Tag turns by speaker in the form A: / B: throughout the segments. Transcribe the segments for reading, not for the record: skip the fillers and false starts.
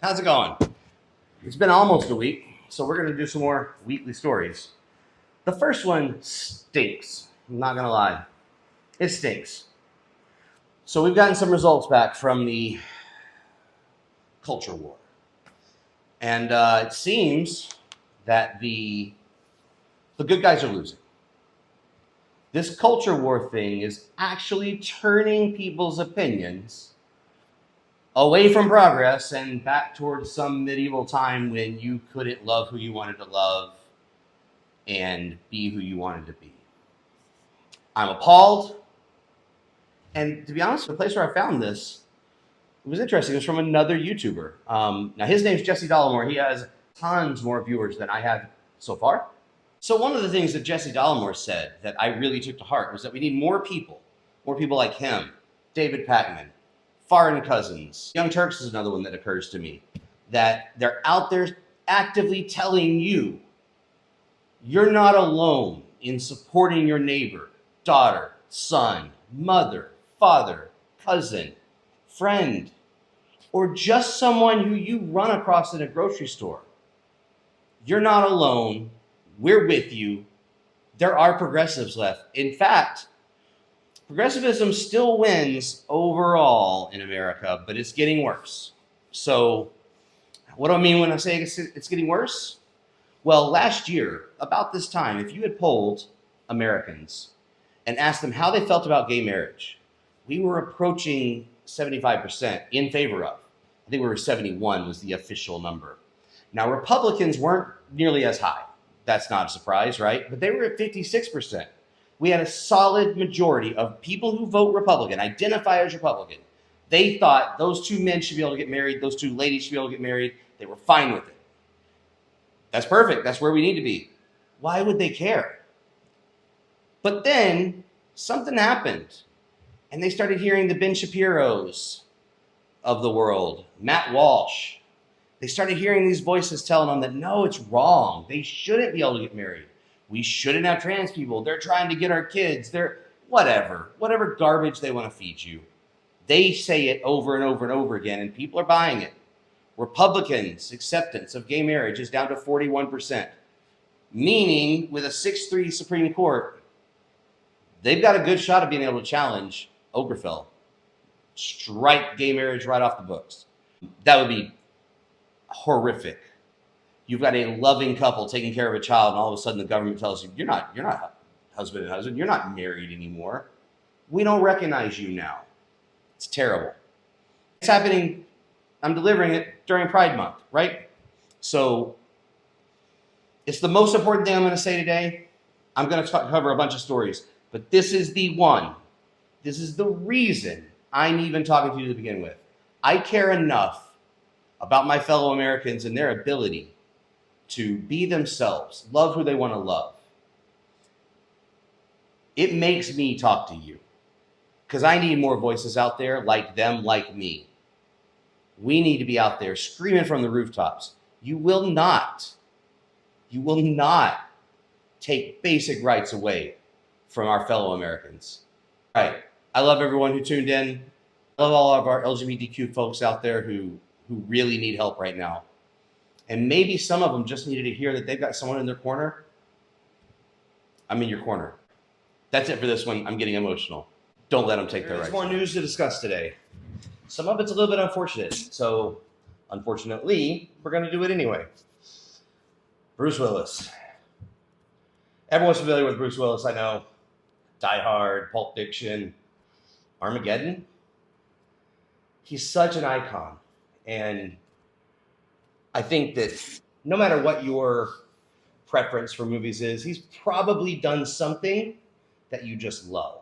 A: How's it going? It's been almost a week, so we're going to do some more weekly stories. The first one stinks. I'm not going to lie. It stinks. So we've gotten some results back from the culture war. And it seems that the good guys are losing. This culture war thing is actually turning people's opinions away from progress and back towards some medieval time when you couldn't love who you wanted to love and be who you wanted to be. I'm appalled. And to be honest, the place where I found this, it was interesting. It was from another YouTuber. Now, his name's Jesse Dollemore. He has tons more viewers than I have so far. So one of the things that Jesse Dollemore said that I really took to heart was that we need more people like him, David Pakman, Foreign Cousins. Young Turks is another one that occurs to me, that they're out there actively telling you you're not alone in supporting your neighbor, daughter, son, mother, father, cousin, friend, or just someone who you run across in a grocery store. You're not alone. We're with you. There are progressives left. In fact, progressivism still wins overall in America, but it's getting worse. So what do I mean when I say it's getting worse? Well, last year, about this time, if you had polled Americans and asked them how they felt about gay marriage, we were approaching 75% in favor of. I think we were 71 was the official number. Now, Republicans weren't nearly as high. That's not a surprise, right? But they were at 56%. We had a solid majority of people who vote Republican, identify as Republican. They thought those two men should be able to get married, those two ladies should be able to get married. They were fine with it. That's perfect. That's where we need to be. Why would they care? But then something happened, and they started hearing the Ben Shapiros of the world, Matt Walsh. They started hearing these voices telling them that, no, it's wrong. They shouldn't be able to get married. We shouldn't have trans people. They're trying to get our kids. They're whatever garbage they want to feed you. They say it over and over and over again, and people are buying it. Republicans' acceptance of gay marriage is down to 41%, meaning with a 6-3 Supreme Court, they've got a good shot of being able to challenge Obergefell, strike gay marriage right off the books. That would be horrific. You've got a loving couple taking care of a child, and all of a sudden the government tells you, you're not husband and husband, you're not married anymore. We don't recognize you now. It's terrible. It's happening, I'm delivering it during Pride Month, right? So it's the most important thing I'm going to say today. I'm going to cover a bunch of stories, but this is the one. This is the reason I'm even talking to you to begin with. I care enough about my fellow Americans and their ability to be themselves, love who they want to love. It makes me talk to you because I need more voices out there like them, like me. We need to be out there screaming from the rooftops. You will not take basic rights away from our fellow Americans. All right. I love everyone who tuned in. I love all of our LGBTQ folks out there who really need help right now. And maybe some of them just needed to hear that they've got someone in their corner. I'm in your corner. That's it for this one. I'm getting emotional. Don't let them take their rights. There's more news to discuss today. Some of it's a little bit unfortunate. So, unfortunately, we're going to do it anyway. Bruce Willis. Everyone's familiar with Bruce Willis, I know. Die Hard, Pulp Fiction, Armageddon. He's such an icon. And I think that no matter what your preference for movies is, he's probably done something that you just love.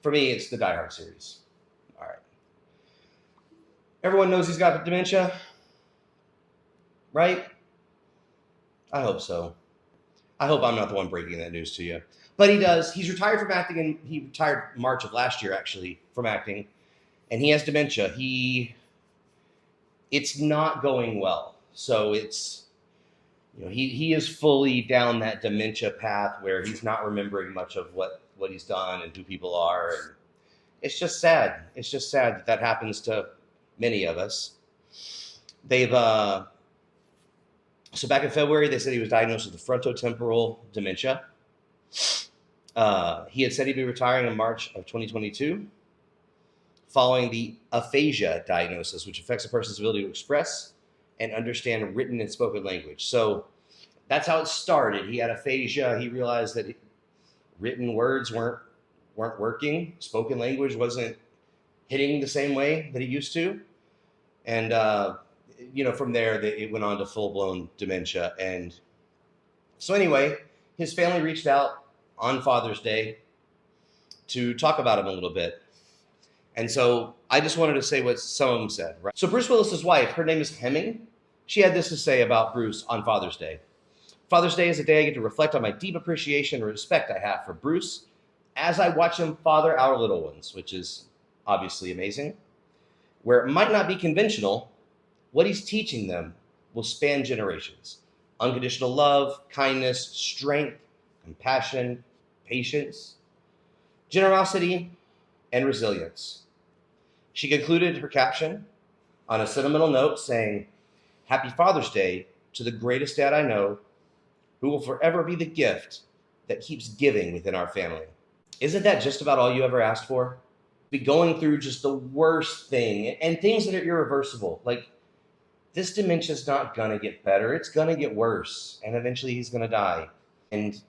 A: For me, it's the Die Hard series. All right. Everyone knows he's got dementia, right? I hope so. I hope I'm not the one breaking that news to you. But he does. He's retired from acting, and he retired March of last year, actually, from acting. And he has dementia. It's not going well. So it's, he is fully down that dementia path where he's not remembering much of what he's done and who people are. And it's just sad. It's just sad that happens to many of us. They've so back in February, they said he was diagnosed with frontotemporal dementia. He had said he'd be retiring in March of 2022, following the aphasia diagnosis, which affects a person's ability to express and understand written and spoken language. So that's how it started. He had aphasia. He realized that written words weren't working. Spoken language wasn't hitting the same way that he used to. And, from there, it went on to full-blown dementia. And so anyway, his family reached out on Father's Day to talk about him a little bit. And so I just wanted to say what some of them said. Right? So Bruce Willis's wife, her name is Hemming. She had this to say about Bruce on Father's Day. Father's Day is a day I get to reflect on my deep appreciation and respect I have for Bruce as I watch him father our little ones, which is obviously amazing. Where it might not be conventional, what he's teaching them will span generations. Unconditional love, kindness, strength, compassion, patience, generosity, and resilience. She concluded her caption on a sentimental note saying, "Happy Father's Day to the greatest dad I know, who will forever be the gift that keeps giving within our family." Isn't that just about all you ever asked for? Be going through just the worst thing and things that are irreversible. Like, this dementia is not going to get better. It's going to get worse. And eventually he's going to die. And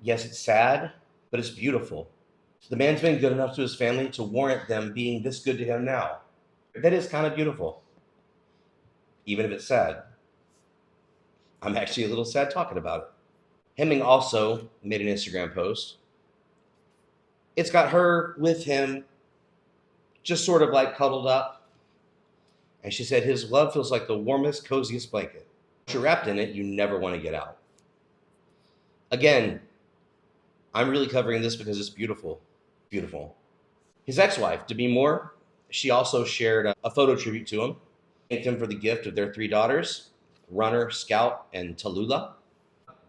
A: yes, it's sad, but it's beautiful. The man's been good enough to his family to warrant them being this good to him now. That is kind of beautiful, even if it's sad. I'm actually a little sad talking about it. Hemming also made an Instagram post. It's got her with him, just sort of like cuddled up. And she said, his love feels like the warmest, coziest blanket. Once you're wrapped in it, you never want to get out. Again, I'm really covering this because it's beautiful. Beautiful. His ex-wife, Demi Moore, she also shared a photo tribute to him. Thanked him for the gift of their 3 daughters, Runner, Scout, and Tallulah.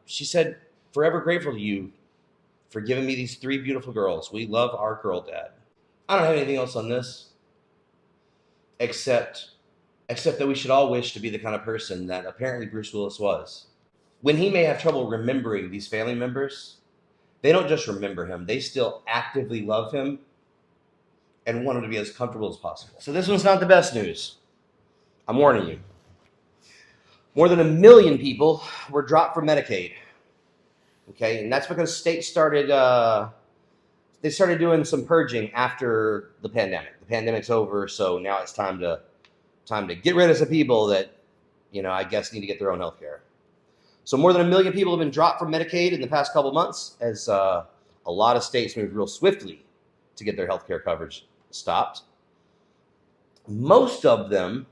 A: She said, "Forever grateful to you for giving me these 3 beautiful girls. We love our girl dad." I don't have anything else on this, except that we should all wish to be the kind of person that apparently Bruce Willis was. When he may have trouble remembering these family members, they don't just remember him, they still actively love him and want him to be as comfortable as possible. So this one's not the best news. I'm warning you. More than 1 million people were dropped from Medicaid. Okay, and that's because states started doing some purging after the pandemic. The pandemic's over, so now it's time to get rid of some people that, I guess need to get their own health care. So more than 1 million people have been dropped from Medicaid in the past couple months as a lot of states moved real swiftly to get their health care coverage stopped. Most of them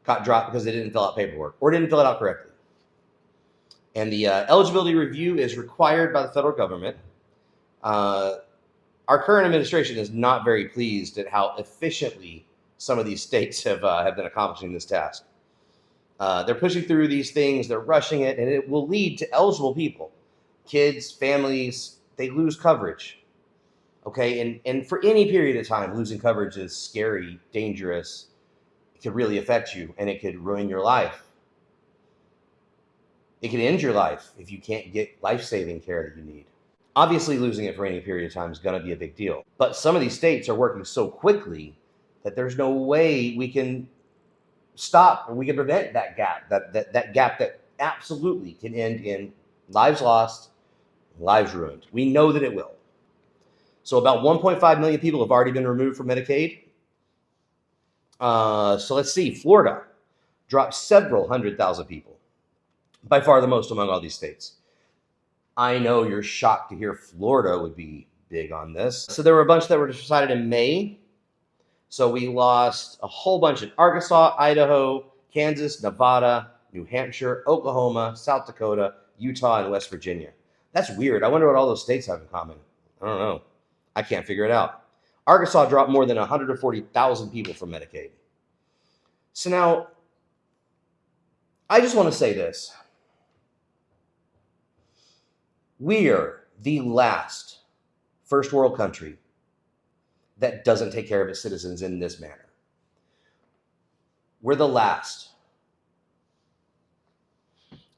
A: got dropped because they didn't fill out paperwork or didn't fill it out correctly. And the eligibility review is required by the federal government. Our current administration is not very pleased at how efficiently some of these states have been accomplishing this task. They're pushing through these things, they're rushing it, and it will lead to eligible people, kids, families, they lose coverage. Okay, and for any period of time, losing coverage is scary, dangerous. It could really affect you, and it could ruin your life. It could end your life if you can't get life-saving care that you need. Obviously, losing it for any period of time is going to be a big deal. But some of these states are working so quickly that there's no way we can stop or we can prevent that gap, that gap that absolutely can end in lives lost, lives ruined. We know that it will. So about 1.5 million people have already been removed from Medicaid. So let's see, Florida dropped several 100,000 people, by far the most among all these states. I know you're shocked to hear Florida would be big on this. So there were a bunch that were decided in May. So we lost a whole bunch in Arkansas, Idaho, Kansas, Nevada, New Hampshire, Oklahoma, South Dakota, Utah, and West Virginia. That's weird. I wonder what all those states have in common. I don't know. I can't figure it out. Arkansas dropped more than 140,000 people from Medicaid. So now, I just want to say this. We are the last first world country that doesn't take care of its citizens in this manner. We're the last.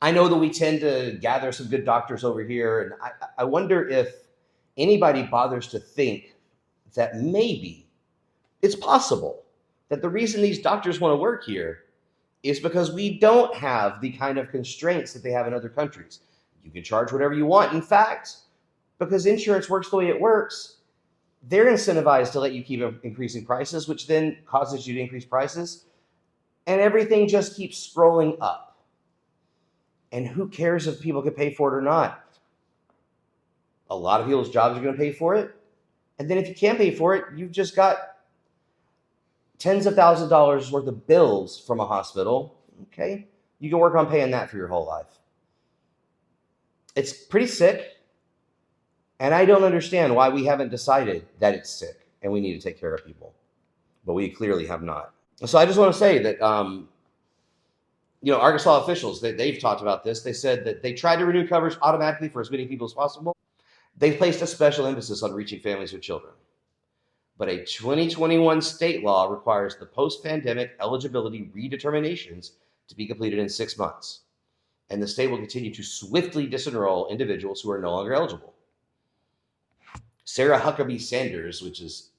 A: I know that we tend to gather some good doctors over here, and I wonder if anybody bothers to think that maybe it's possible that the reason these doctors want to work here is because we don't have the kind of constraints that they have in other countries. You can charge whatever you want. In fact, because insurance works the way it works, they're incentivized to let you keep increasing prices, which then causes you to increase prices, and everything just keeps scrolling up. And who cares if people can pay for it or not? A lot of people's jobs are going to pay for it. And then if you can't pay for it, you've just got tens of thousands of dollars worth of bills from a hospital. Okay, you can work on paying that for your whole life. It's pretty sick. And I don't understand why we haven't decided that it's sick and we need to take care of people. But we clearly have not. So I just want to say that, Arkansas officials, they've talked about this. They said that they tried to renew coverage automatically for as many people as possible. They've placed a special emphasis on reaching families with children. But a 2021 state law requires the post-pandemic eligibility redeterminations to be completed in 6 months. And the state will continue to swiftly disenroll individuals who are no longer eligible. Sarah Huckabee Sanders, which is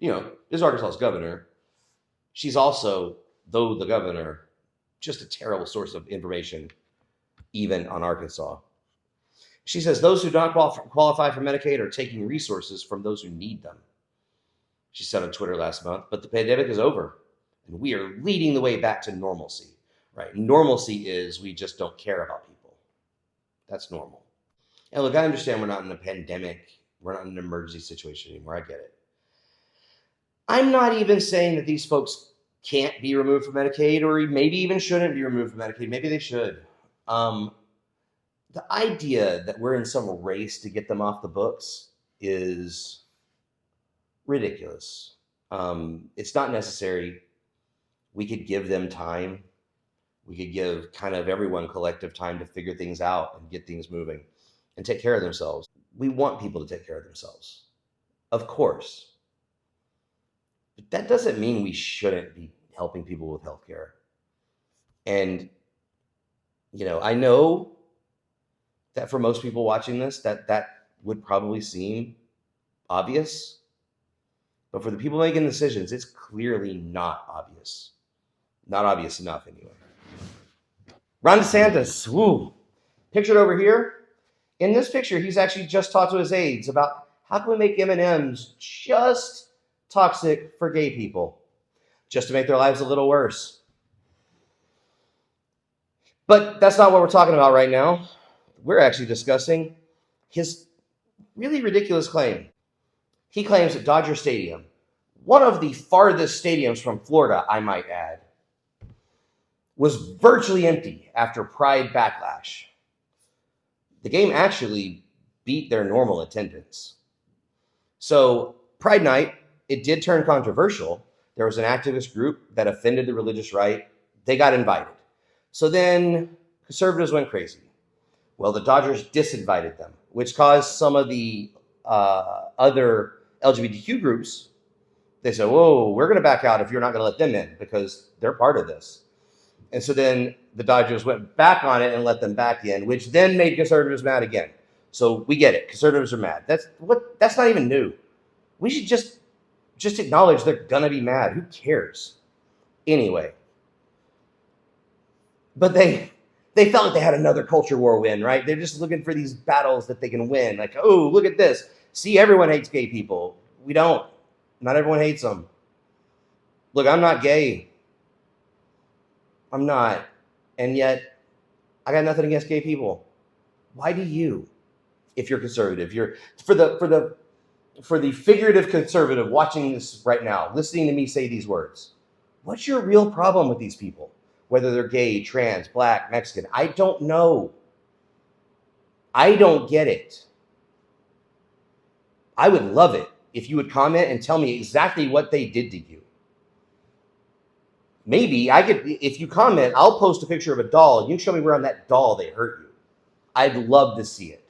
A: Arkansas's governor, she's also, though the governor, just a terrible source of information, even on Arkansas. She says those who don't qualify for Medicaid are taking resources from those who need them. She said on Twitter last month, but the pandemic is over, and we are leading the way back to normalcy, right? Normalcy is we just don't care about people. That's normal. And look, I understand we're not in a pandemic. We're not in an emergency situation anymore. I get it. I'm not even saying that these folks can't be removed from Medicaid or maybe even shouldn't be removed from Medicaid. Maybe they should. The idea that we're in some race to get them off the books is ridiculous. It's not necessary. We could give them time. We could give kind of everyone collective time to figure things out and get things moving and take care of themselves. We want people to take care of themselves, of course. But that doesn't mean we shouldn't be helping people with healthcare. And, I know that for most people watching this, that would probably seem obvious. But for the people making decisions, it's clearly not obvious. Not obvious enough, anyway. Ron DeSantis, woo. Pictured over here. In this picture, he's actually just talked to his aides about how can we make M&Ms just toxic for gay people, just to make their lives a little worse. But that's not what we're talking about right now. We're actually discussing his really ridiculous claim. He claims that Dodger Stadium, one of the farthest stadiums from Florida, I might add, was virtually empty after Pride backlash. The game actually beat their normal attendance. So Pride night, it did turn controversial. There was an activist group that offended the religious right. They got invited. So then conservatives went crazy. Well, the Dodgers disinvited them, which caused some of the other LGBTQ groups, they said, whoa, we're going to back out if you're not going to let them in because they're part of this. And so then the Dodgers went back on it and let them back in, which then made conservatives mad again. So we get it. Conservatives are mad. That's not even new. We should just acknowledge they're going to be mad. Who cares? Anyway. But they felt like they had another culture war win, right? They're just looking for these battles that they can win. Like, oh, look at this. See, everyone hates gay people. We don't. Not everyone hates them. Look, I'm not gay. I'm not. And yet, I got nothing against gay people. Why do you? If you're conservative, you're for the figurative conservative watching this right now, listening to me say these words. What's your real problem with these people? Whether they're gay, trans, black, Mexican, I don't know. I don't get it. I would love it if you would comment and tell me exactly what they did to you. Maybe I could, if you comment, I'll post a picture of a doll and you can show me where on that doll they hurt you. I'd love to see it.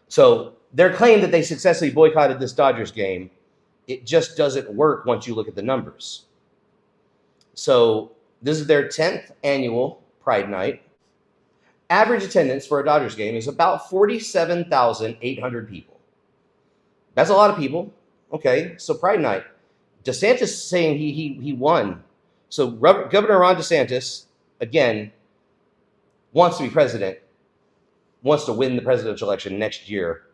A: So their claim that they successfully boycotted this Dodgers game It just doesn't work once you look at the numbers. So this is their 10th annual Pride Night. Average attendance for a Dodgers game is about 47,800 people. That's a lot of people. Okay, so Pride Night. DeSantis saying he won. So Governor Ron DeSantis, again, wants to be president, wants to win the presidential election next year.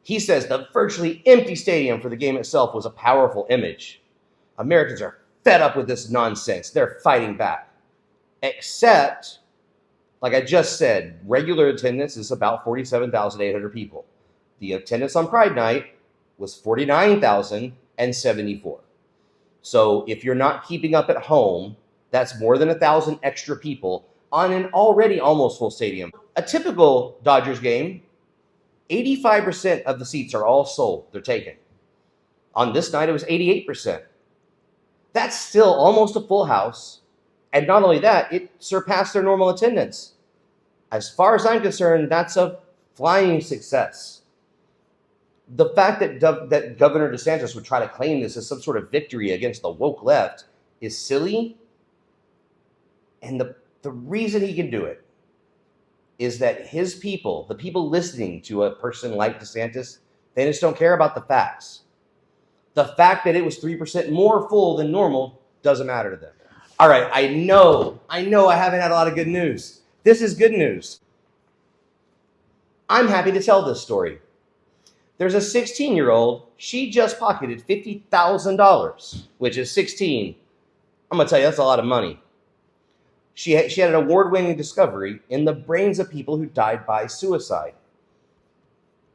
A: He says the virtually empty stadium for the game itself was a powerful image. Americans are fed up with this nonsense. They're fighting back. Except, like I just said, regular attendance is about 47,800 people. The attendance on Pride Night was 49,074. So if you're not keeping up at home, that's more than 1,000 extra people on an already almost full stadium. A typical Dodgers game, 85% of the seats are all sold. They're taken. On this night, it was 88%. That's still almost a full house. And not only that, it surpassed their normal attendance. As far as I'm concerned, that's a flying success. The fact that Governor DeSantis would try to claim this as some sort of victory against the woke left is silly. And the reason he can do it is that his people, the people listening to a person like DeSantis, they just don't care about the facts. The fact that it was 3% more full than normal doesn't matter to them. All right, I know I haven't had a lot of good news. This is good news. I'm happy to tell this story. There's a 16-year-old, she just pocketed $50,000, which is 16. I'm going to tell you, that's a lot of money. She had an award-winning discovery in the brains of people who died by suicide.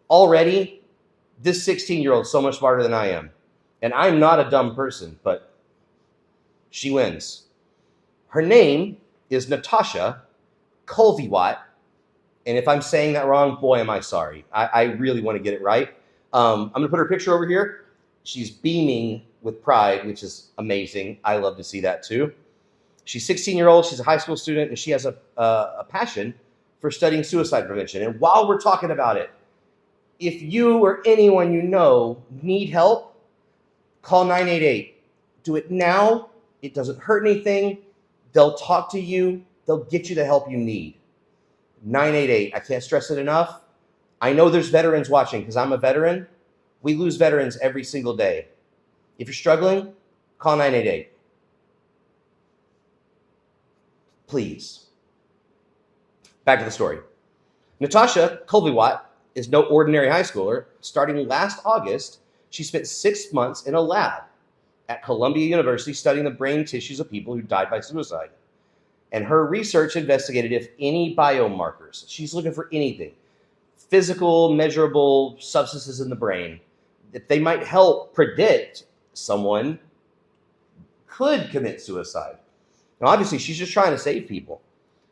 A: Already, this 16-year-old is so much smarter than I am. And I'm not a dumb person, but she wins. Her name is Natasha Kulviwat. And if I'm saying that wrong, boy, am I sorry. I really want to get it right. I'm going to put her picture over here. She's beaming with pride, which is amazing. I love to see that too. She's 16-year-old. She's a high school student, and she has a passion for studying suicide prevention. And while we're talking about it, if you or anyone you know need help, call 988. Do it now. It doesn't hurt anything. They'll talk to you. They'll get you the help you need. 988. I can't stress it enough. I know there's veterans watching because I'm a veteran. We lose veterans every single day. If you're struggling, call 988. Please. Back to the story. Natasha Kulviwat is no ordinary high schooler. Starting last August, she spent 6 months in a lab at Columbia University studying the brain tissues of people who died by suicide. And her research investigated if any biomarkers, she's looking for anything, physical, measurable substances in the brain, that they might help predict someone could commit suicide. Now, obviously, she's just trying to save people.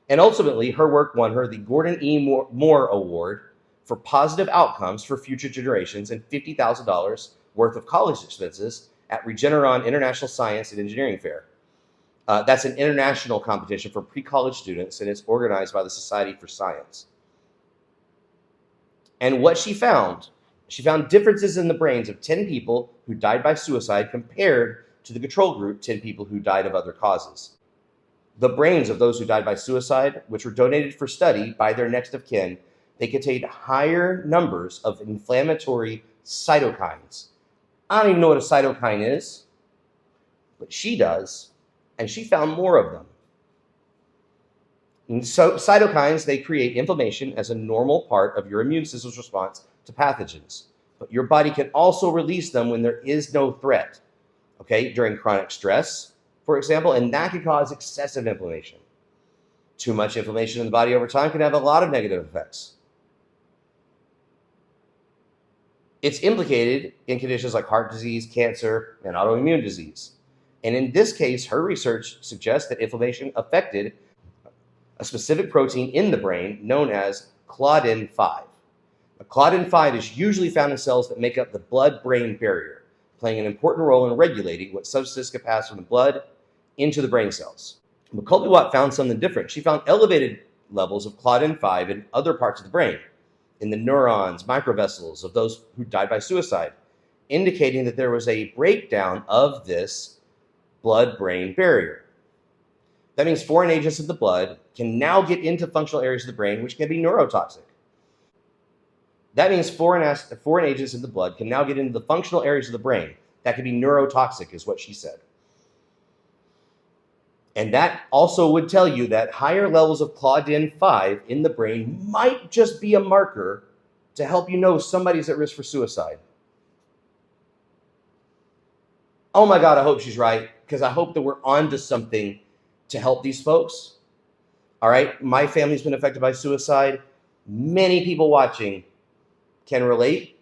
A: And ultimately, her work won her the Gordon E. Moore Award for positive outcomes for future generations and $50,000 worth of college expenses at Regeneron International Science and Engineering Fair. That's an international competition for pre-college students, and it's organized by the Society for Science. And what she found differences in the brains of 10 people who died by suicide compared to the control group, 10 people who died of other causes. The brains of those who died by suicide, which were donated for study by their next of kin, they contained higher numbers of inflammatory cytokines. I don't even know what a cytokine is, but she does, and she found more of them. And so cytokines, they create inflammation as a normal part of your immune system's response to pathogens. But your body can also release them when there is no threat, okay, during chronic stress, for example, and that can cause excessive inflammation. Too much inflammation in the body over time can have a lot of negative effects. It's implicated in conditions like heart disease, cancer, and autoimmune disease. And in this case, her research suggests that inflammation affected a specific protein in the brain known as Claudin-5. Now, Claudin-5 is usually found in cells that make up the blood-brain barrier, playing an important role in regulating what substances can pass from the blood into the brain cells. But Kulviwat found something different. She found elevated levels of Claudin-5 in other parts of the brain, in the neurons, microvessels of those who died by suicide. indicating that there was a breakdown of this blood-brain barrier. That means foreign agents of the blood can now get into functional areas of the brain, which can be neurotoxic. That means foreign agents in the blood can now get into the functional areas of the brain that can be neurotoxic, is what she said. And that also would tell you that higher levels of Claudin 5 in the brain might just be a marker to help you know somebody's at risk for suicide. Oh my God, I hope she's right, because I hope that we're onto something to help these folks. All right, my family's been affected by suicide. Many people watching can relate.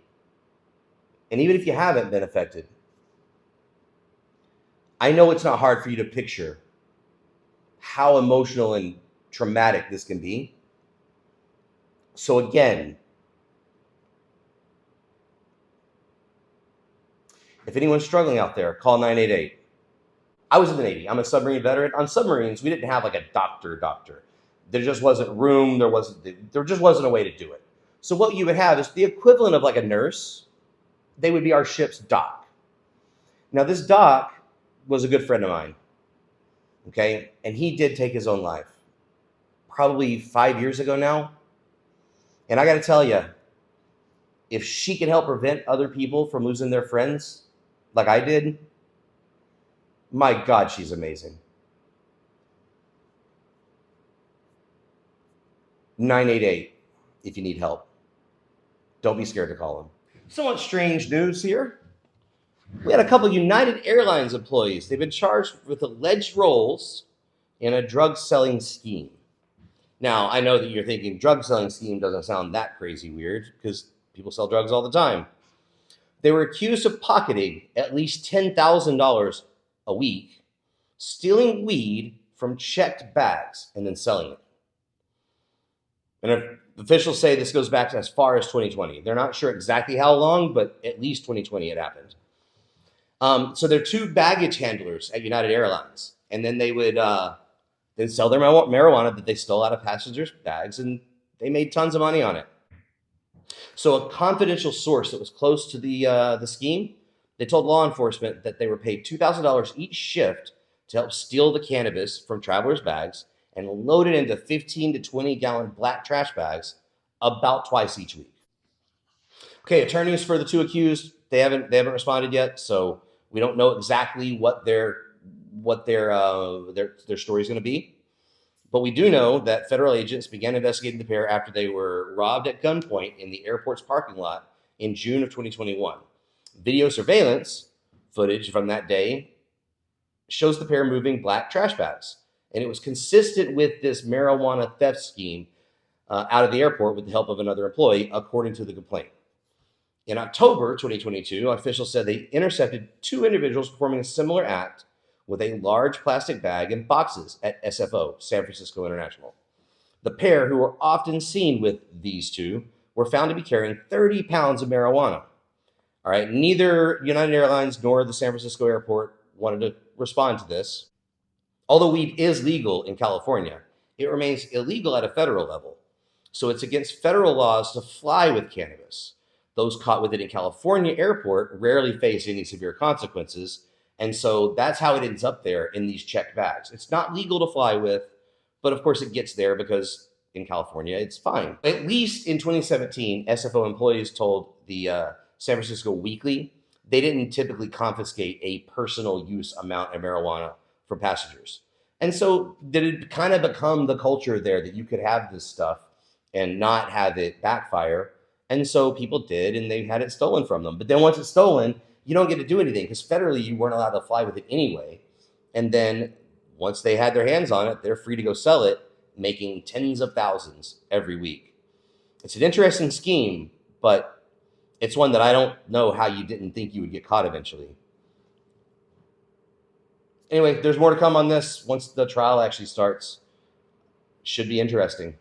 A: And even if you haven't been affected, I know it's not hard for you to picture how emotional and traumatic this can be. So again, if anyone's struggling out there, call 988. I was in the Navy. I'm a submarine veteran. On submarines, we didn't have like a doctor. There just wasn't room. There just wasn't a way to do it. So what you would have is the equivalent of like a nurse. They would be our ship's doc. Now this doc was a good friend of mine. Okay, and he did take his own life probably 5 years ago now. And I got to tell you, if she can help prevent other people from losing their friends like I did, my God, she's amazing. 988 if you need help. Don't be scared to call them. Somewhat strange news here. We had a couple of United Airlines employees. They've been charged with alleged roles in a drug selling scheme. Now, I know that you're thinking drug selling scheme doesn't sound that crazy weird because people sell drugs all the time. They were accused of pocketing at least $10,000 a week, stealing weed from checked bags and then selling it. And officials say this goes back to as far as 2020. They're not sure exactly how long, but at least 2020 it happened. So they're two baggage handlers at United Airlines, and then they would then sell their marijuana that they stole out of passengers' bags, and they made tons of money on it. So a confidential source that was close to the scheme, they told law enforcement that they were paid $2,000 each shift to help steal the cannabis from travelers' bags and load it into 15 to 20 gallon black trash bags about twice each week. Okay, attorneys for the two accused, they haven't responded yet, so we don't know exactly what their story is going to be. But we do know that federal agents began investigating the pair after they were robbed at gunpoint in the airport's parking lot in June of 2021. Video surveillance footage from that day shows the pair moving black trash bags, and it was consistent with this marijuana theft scheme out of the airport with the help of another employee, according to the complaint. In October 2022, officials said they intercepted two individuals performing a similar act with a large plastic bag and boxes at SFO, San Francisco International. The pair, who were often seen with these two, were found to be carrying 30 pounds of marijuana. All right, neither United Airlines nor the San Francisco airport wanted to respond to this. Although weed is legal in California, it remains illegal at a federal level. So it's against federal laws to fly with cannabis. Those caught with it in California airport rarely face any severe consequences. And so that's how it ends up there in these checked bags. It's not legal to fly with, but of course it gets there because in California, it's fine. At least in 2017, SFO employees told the San Francisco Weekly they didn't typically confiscate a personal use amount of marijuana from passengers. And so did it kind of become the culture there that you could have this stuff and not have it backfire? And so people did, and they had it stolen from them. But then once it's stolen, you don't get to do anything because federally you weren't allowed to fly with it anyway. And then once they had their hands on it, they're free to go sell it, making tens of thousands every week. It's an interesting scheme, but it's one that I don't know how you didn't think you would get caught eventually. Anyway, there's more to come on this once the trial actually starts. Should be interesting.